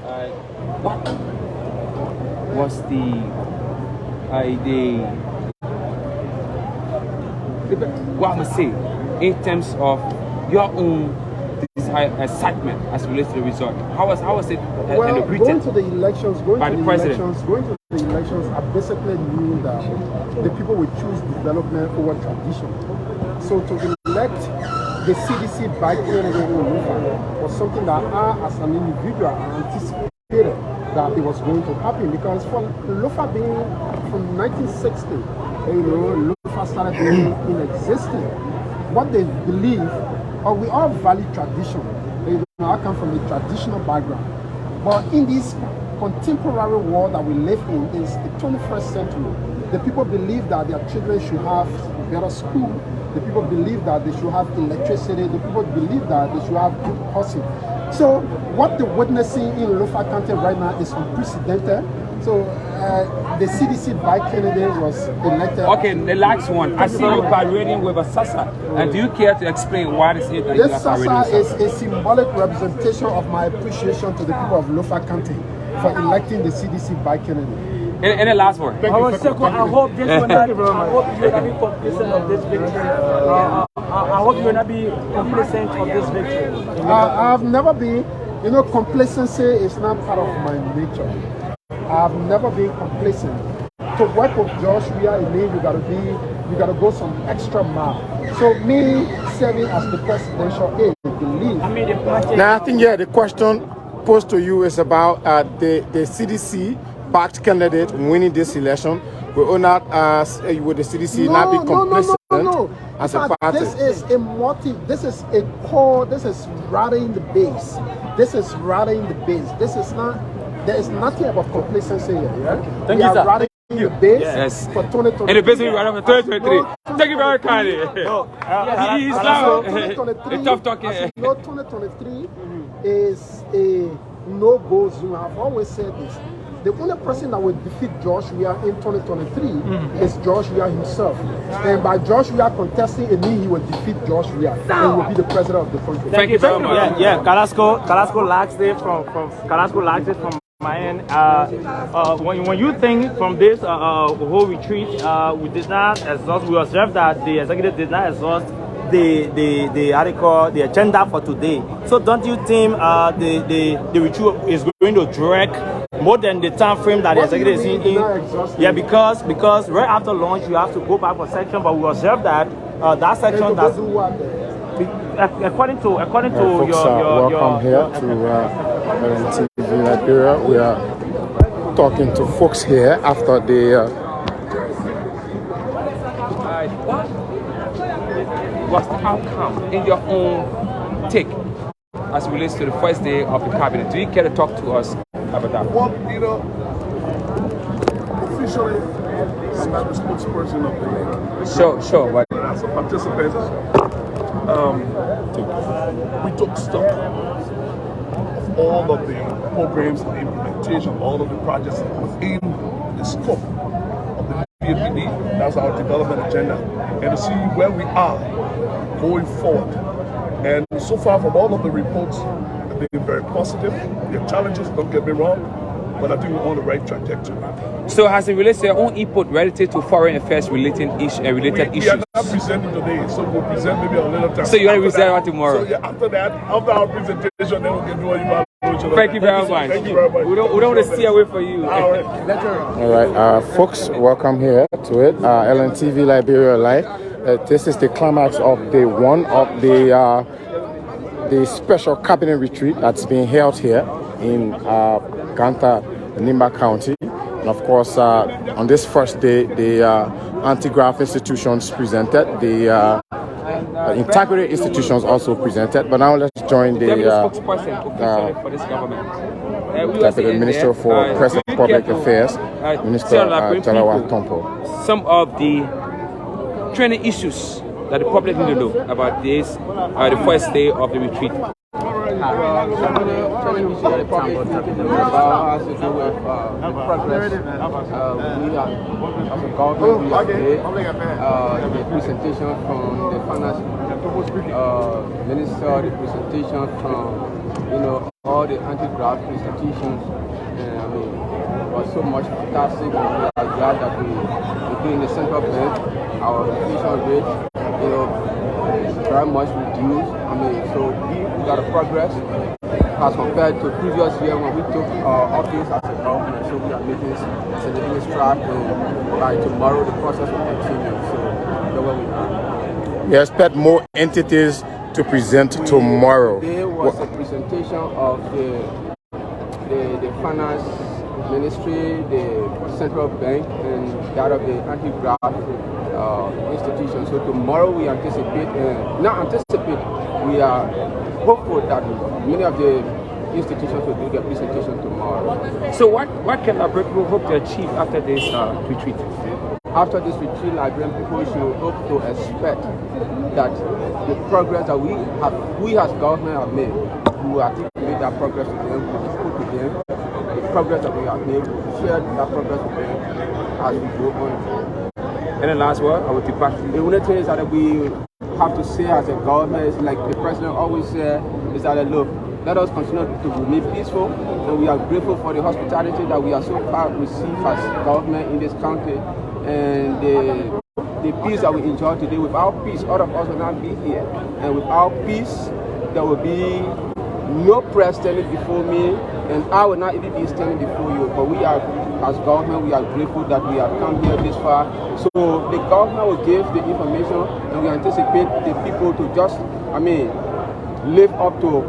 What was what I'm gonna say in terms of your own excitement as relates to the result? How was it Well, going to the elections, I basically knew that the people would choose development over tradition. So to elect the CDC by candidate was something that I, as an individual, anticipated that it was going to happen, because for Lofa being from 1960, Lofa started being in existence. What they believe, or we all value tradition. I come from a traditional background, but in this contemporary world that we live in, is the 21st century. The people believe that their children should have better school. The people believe that they should have electricity. The people believe that they should have good housing. So what they're witnessing in Lofa County right now is unprecedented. So the CDC by candidate was elected. Okay, the last one. I see you parading with a sasa. And do you care to explain what is it that you are parading? This sasa is a symbolic representation of my appreciation to the people of Lofa County for electing the CDC by candidate. And the last word. I hope this will not be complacent of this victory. I hope you will not be complacent of this victory. I've never been, complacency is not part of my nature. I've never been complacent. To work with Josh, you gotta go some extra mile. So me serving as the presidential aide, Now I think the question posed to you is about the CDC backed candidate winning this election. Will not would the CDC not be complacent as a party? This is a motive. This is a core. This is rallying the base. This is not. There is nothing about complacency here. Yeah? Thank you, sir. Rallying the base yes. for 2023. And the base will run for 2023. Thank you very kindly. He's now a tough talking. 2023 is a no-go zone. I've always said this. The only person that will defeat Josh Weah in 2023 is Josh Weah himself. And by Josh Weah contesting, it means he will defeat Josh Weah and will be the president of the country. Thank you very much. Yeah, Carrasco lacks it from my end. When you think from this whole retreat, we did not exhaust. We observed that the executive did not exhaust the agenda for today. So don't you think the retreat is going to drag more than the time frame that the executive is in? Yeah, because right after lunch you have to go back for section, but we observe that that section that's according to folks, your welcome here to TV Liberia. We are talking to folks here after the what's the outcome in your own take as it relates to the first day of the cabinet? Do you care to talk to us about that? Well, officially, I'm not the spokesperson of the league. Sure. But as a participant, we took stock of all of the programs and the implementation, all of the projects within the scope of the PAPD. That's our development agenda, and to see where we are going forward. And so far, from all of the reports, they've been very positive. There are challenges, don't get me wrong, but I think we're on the right trajectory. So as it relates to your own input relative to foreign affairs related issues? We are not presenting today, so we'll present maybe a little time. So you're going to present that tomorrow? So yeah, after our presentation, then we can do a evaluation. Thank you very much. Thank you very much. We don't want to stay away from you. All right, folks, welcome here to it. LNTV Liberia Live. This is the climax of day one of the special cabinet retreat that's being held here in Ganta, Nimba County. And of course, on this first day, the anti-graft institutions presented, the integrity institutions also presented. But now let's join the Deputy Minister for Press and Public Affairs, Minister Jalawa Tompo. Some of the training issues that the public need to know about this, the first day of the retreat. Training issue that the public has to do with progress. We are, as a government, we have the presentation from the finance minister, the presentation from, all the anti-graft institutions. And I mean, it was so much fantastic, and we are glad that we're doing the central bank. Our inflation rate, you know, is very much reduced. I mean, so we got a progress as compared to previous year when we took office as a government. So we are making significant strides, and by tomorrow the process will continue. So that's where we are. We expect more entities to present tomorrow. There was a presentation of the finance ministry, the central bank, and that of the anti-graft institution. So tomorrow we anticipate, we are hopeful that many of the institutions will do their presentation tomorrow. So what can Liberian people hope to achieve after this retreat? After this retreat, Liberian people should hope to expect that the progress that we as government have made, we will articulate that progress to them, we will put to them the progress that we have made, we will share that progress with them as we go on. And the last word, I will depart. The only thing is that we have to say as a government is like the president always said, is that look, let us continue to remain peaceful, and we are grateful for the hospitality that we are so far received as government in this country, and the peace that we enjoy today. Without peace, all of us will not be here, and without peace, there will be no press standing before me, and I will not even be standing before you. But we are, as government, we are grateful that we have come here this far. So the government will give the information, and we anticipate the people to just, live up to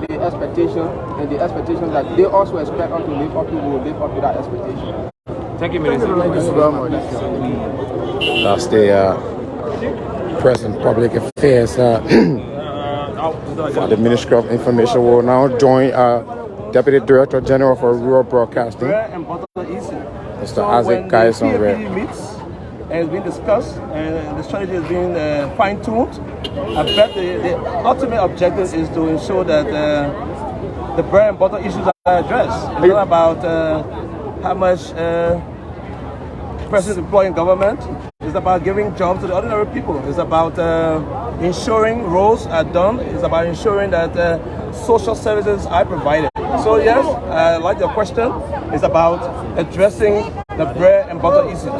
the expectation, and the expectation that they also expect us to live up to, we will live up to that expectation. Thank you, Minister. Thank you so much. That's the President Public Affairs for the Ministry of Information. Will now join Deputy Director General for Rural Broadcasting, Mr. Isaac Guys on Red. Has been discussed and the strategy has been fine-tuned. I bet the ultimate objective is to ensure that the bread and butter issues are addressed. It's not about how much persons employed in government. It's about giving jobs to the ordinary people. It's about ensuring roles are done. It's about ensuring that social services are provided. So yes, I like your question. It's about addressing the bread and butter issues.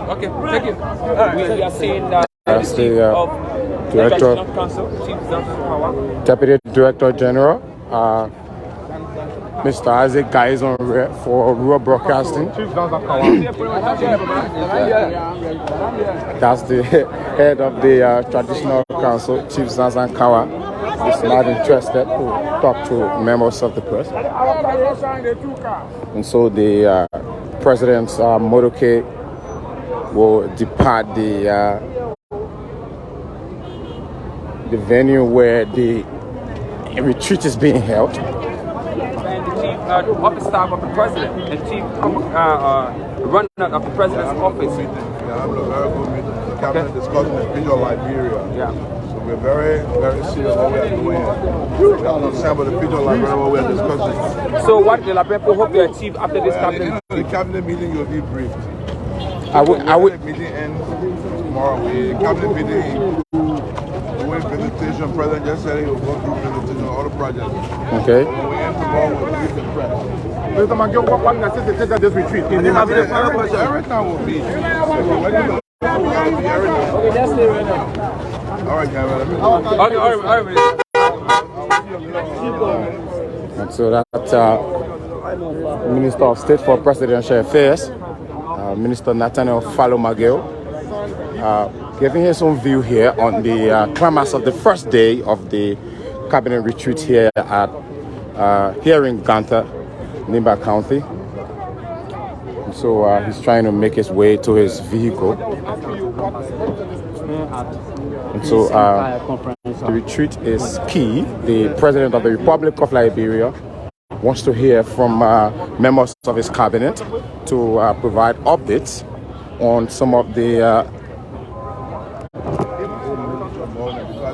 Okay, thank you. We are seeing that That's the chief the of Director, National Council, Chief Power. Deputy Director General, Mr. Isaac Guys on Red for Rural Broadcasting. That's the head of the Traditional Council, Chief Zanzan Kawa. Is not interested to talk to members of the press. And so the President's motorcade will depart the venue where the retreat is being held. And the chief of the staff of the president, and chief runner of the president's office. Yeah, I'm a very good meeting. The cabinet discussing the future of Liberia. Yeah. So we're very, very serious what we are doing. We are concerned about the future of Liberia, what we are discussing. So what the Liberian people hope to achieve after this cabinet? The cabinet meeting, you'll be briefed. I would. The meeting ends tomorrow. The cabinet meeting, presentation. President just said he will go through presentation on all the projects. Okay. When we end tomorrow, we'll brief the press. Mr. Mangiel, what necessitates this retreat? Every time will be. Okay, that's it right now. All right, Kevin. All right. And so that's Minister of State for Presidential Affairs, Minister Nathaniel Fallow Magel, giving his own view here on the climax of the first day of the cabinet retreat here at here in Ganta, Nimba County. And so he's trying to make his way to his vehicle. And so the retreat is key. The President of the Republic of Liberia wants to hear from members of his cabinet to provide updates on some of the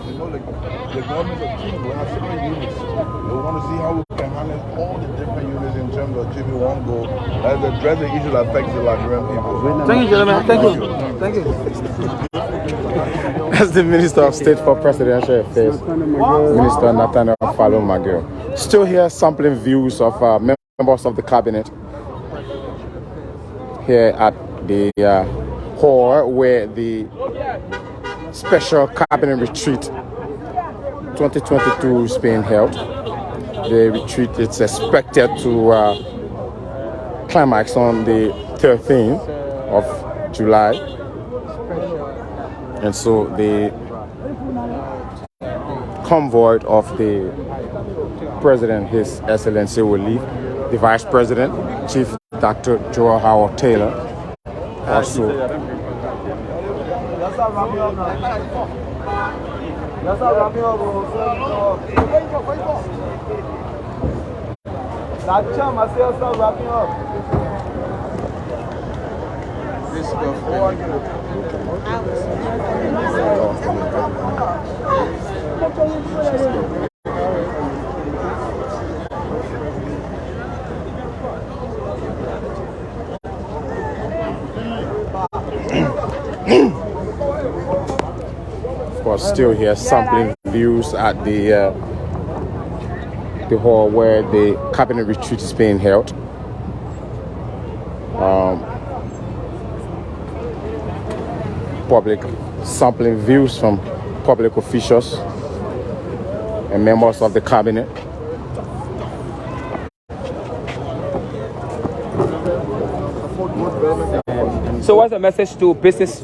because you know the government of Chile will have so many units. They want to see how we can handle all the different units in terms of achieving one goal. That is address the issue that affects the Liberian people. Thank you, gentlemen. Thank you. Thank you. That's the Minister of State for Presidential Affairs, Minister Nathaniel Fallow Magil. Still here sampling views of members of the cabinet here at the hall where the special cabinet retreat 2022 is being held. The retreat is expected to climax on the 13th of July. And so the convoy of the President, His Excellency, will leave. The Vice President, Chief Dr. Joel Howard Taylor, also. Of course, still here sampling views at the hall where the cabinet retreat is being held. Public sampling views from public officials and members of the cabinet. So what's the message to business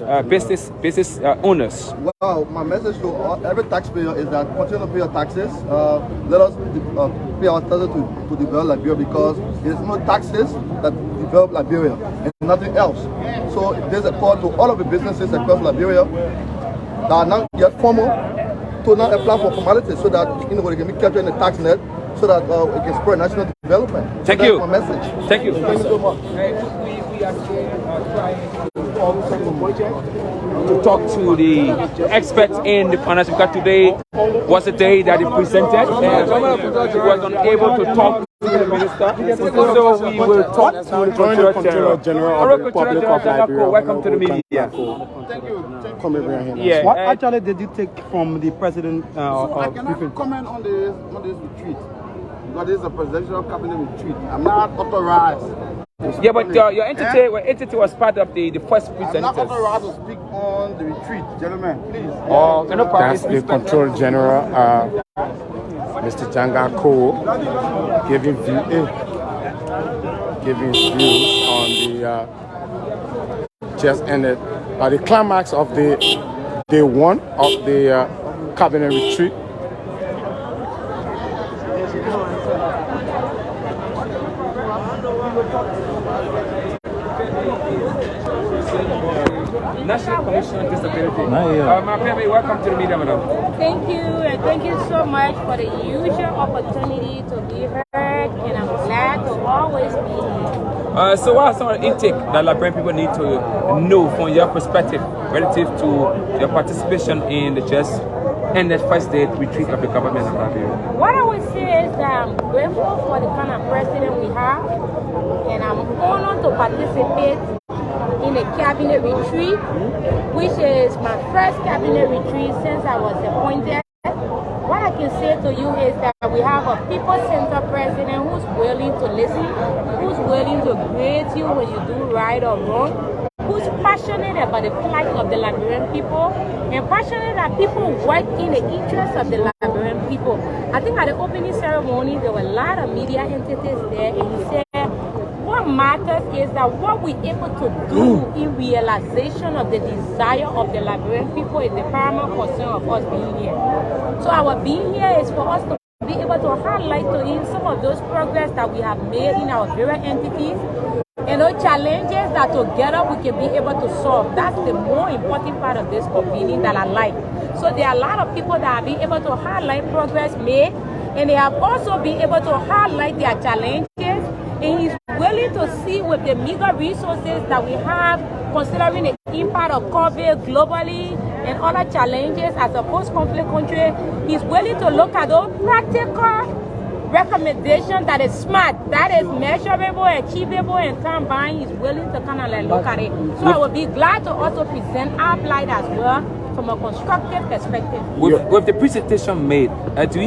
owners? Well, my message to every taxpayer is that continue to pay your taxes. Let us pay our taxes to develop Liberia, because it is no taxes that develop Liberia and nothing else. So there's a call to all of the businesses across Liberia that are not yet formal to now apply for formalities so that they can be captured in the tax net, so that it can spread national development. Thank so you. That's my message. Thank you. Thank you so much. To talk to the experts in the finance, because today was the day that he presented. He was unable to talk to the minister, so we will talk to the Controller General of the Republic of Liberia. Welcome to the media. Thank you. Yeah. What actually did you take from the president? I cannot comment on this retreat, because this is a presidential cabinet retreat. I'm not authorized. Yeah, but your entity was part of the first presenters. I'm not authorized to speak on the retreat, gentlemen. Please. That's the Control General, Mr. Janga Ko, giving views on the just ended the climax of the day one of the cabinet retreat. National Commission on Disability. My family, welcome to the media, madam. Thank you, and thank you so much for the usual opportunity to be heard, and I'm glad to always be here. So what are some of the intake that Liberian people need to know from your perspective relative to your participation in the just ended first day retreat of the government of Liberia? What I would say is that I'm grateful for the kind of president we have, and I'm honored to participate in a cabinet retreat, which is my first cabinet retreat since I was appointed. What I can say to you is that we have a people-centered president who's willing to listen, who's willing to grade you when you do right or wrong, who's passionate about the plight of the Liberian people, and passionate that people work in the interest of the Liberian people. I think at the opening ceremony, there were a lot of media entities there, and he said, what matters is that what we're able to do in realization of the desire of the Liberian people is the paramount concern of us being here. So our being here is for us to be able to highlight to him some of those progress that we have made in our various entities, and those challenges that together we can be able to solve. That's the more important part of this convening that I like. So there are a lot of people that have been able to highlight progress made, and they have also been able to highlight their challenges, and he's willing to see with the meager resources that we have, considering the impact of COVID globally and other challenges as a post-conflict country, he's willing to look at those practical recommendations that is smart, that is measurable, achievable, and combined. He's willing to kind of like look at it. So I would be glad to also present our plight as well from a constructive perspective. With the presentation made, do you